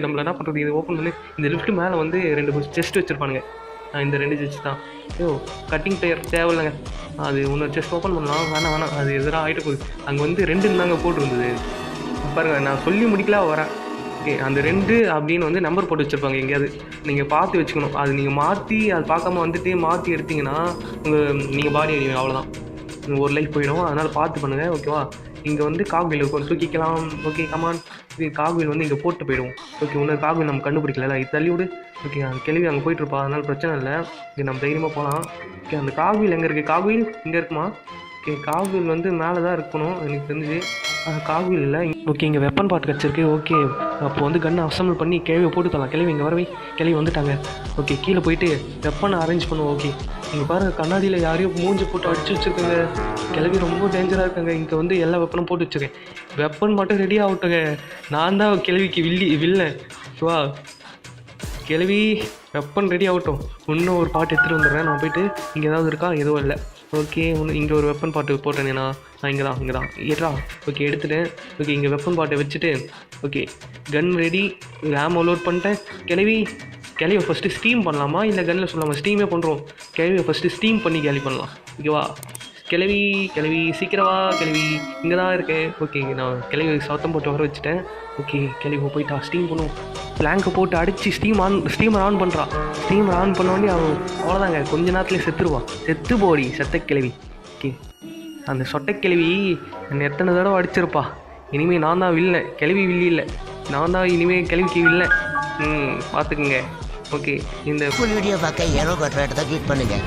நம்மள என்ன பண்ணுறது, இது ஓப்பன் பண்ணி இந்த லிஃப்ட் மேலே வந்து 2 செஸ்ட் வச்சுருப்பானுங்க. இந்த 2 செஸ்ட் தான். கட்டிங் டயர் தேவையில்லைங்க. அது இன்னொரு செஸ்ட் ஓப்பன் பண்ணலாம். வேணாம் அது எதிராக ஆகிட்டு போகுது. அங்கே வந்து 2 தாங்க போட்டிருந்தது பாருங்கள். நான் சொல்லி முடிக்கல வரேன். ஓகே, அந்த 2 அப்படின்னு வந்து நம்பர் போட்டு வச்சுருப்பாங்க எங்கேயாவது. நீங்கள் பார்த்து வச்சுக்கணும். அது நீங்கள் மாற்றி அது பார்க்காம வந்துட்டு மாற்றி எடுத்திங்கன்னா நீங்கள் பாடி அடிவீங்க, அவ்வளோதான். ஒரு லைஃப் போயிடும். அதனால் பார்த்து பண்ணுங்கள், ஓகேவா? இங்கே வந்து காக்வீல் இருக்கும், தூக்கிக்கலாம். Okay come on. இது காக்வீல் வந்து இங்கே போட்டு போயிடுவோம். ஓகே, இன்னொரு காக்வீல் நம்ம கண்டுபிடிக்கல, இது தள்ளி விடு. ஓகே, அந்த கேள்வி அங்கே போயிட்டுருப்பா, அதனால் பிரச்சனை இல்லை. இங்கே நம்ம தைரியமாக போகலாம். ஓகே, அந்த காக்வீல் எங்கே இருக்குது? காக்வீல் இங்கே இருக்குமா? ஓகே, காக்வீல் வந்து மேலே தான் இருக்கணும் எனக்கு தெரிஞ்சு. காக்வீல் இல்லை. ஓகே, இங்கே வெப்பன் பாட்டு கிடச்சிருக்கு. ஓகே, அப்போ வந்து கன்னை அசம்பிள் பண்ணி கிழவியை போட்டு தரலாம். கிழவி இங்கே வரவே, கிழவி வந்துட்டாங்க. ஓகே, கீழே போயிட்டு வெப்பனை அரேஞ்ச் பண்ணுவோம். ஓகே, இங்கே பாருங்கள், கண்ணாடியில் யாரையும் மூஞ்சி போட்டு அடிச்சு வச்சுருக்காங்க. கிழவி ரொம்ப டேஞ்சராக இருக்காங்க. இங்கே வந்து எல்லா வெப்பனும் போட்டு வச்சுருக்கேன். வெப்பன் மட்டும் ரெடி ஆகட்டுங்க. நான் தான் கிழவிக்கு வில்லன். வா கிழவி, வெப்பன் ரெடி ஆகட்டும். இன்னும் ஒரு பாட்டு எடுத்துகிட்டு வந்துடுறேன். நான் போயிட்டு இங்கே ஏதாவது இருக்கா? எதுவும் இல்லை. ஓகே, இங்கே ஒரு வெப்பன் பாட்டு போட்டேனேண்ணா. நான் இங்கே தான் ஏற்றா. ஓகே, எடுத்துட்டேன். ஓகே, இங்கே வெப்பன் பாட்டை வச்சுட்டு ஓகே கன் ரெடி. ஆமோ லோட் பண்ணிட்டேன். கிளவியை ஃபஸ்ட்டு ஸ்டீம் பண்ணலாமா இல்லை கன்னில் சொல்லலாமா? ஸ்டீமே பண்ணுறோம். கிளவியை ஃபஸ்ட்டு ஸ்டீம் பண்ணி கேலி பண்ணலாம். ஓகேவா? கிளவி சீக்கிரவா. கிளவி இங்கே தான் இருக்கேன். ஓகே, நான் கிளவி சத்தம் போட்டு வர வச்சுட்டேன். ஓகே, கிளவி போயிட்டா. ஸ்டீம் பண்ணுவோம். பிளாங்கை போட்டு அடித்து ஸ்டீமர் ஆன் பண்ணுறான். ஸ்டீமர் ஆன் பண்ணோடனே அவன் அவ்வளோதாங்க, கொஞ்ச நேரத்துலேயே செத்துருவான். செத்து போடி செத்தக்கிழவி. ஓகே, அந்த சொட்டைக்கிழவி என்னை எத்தனை தடவை அடிச்சிருப்பா. இனிமேல் நான் தான் வில்லை, கிளவி வில்லி இல்லை. நான் தான் இனிமேல் கிளவிக்கு வில்லை. பார்த்துக்குங்க. ஓகே, இந்த வீடியோ பார்க்க ஏனோ கட்டுற இடத்த கிளிக் பண்ணுங்கள்.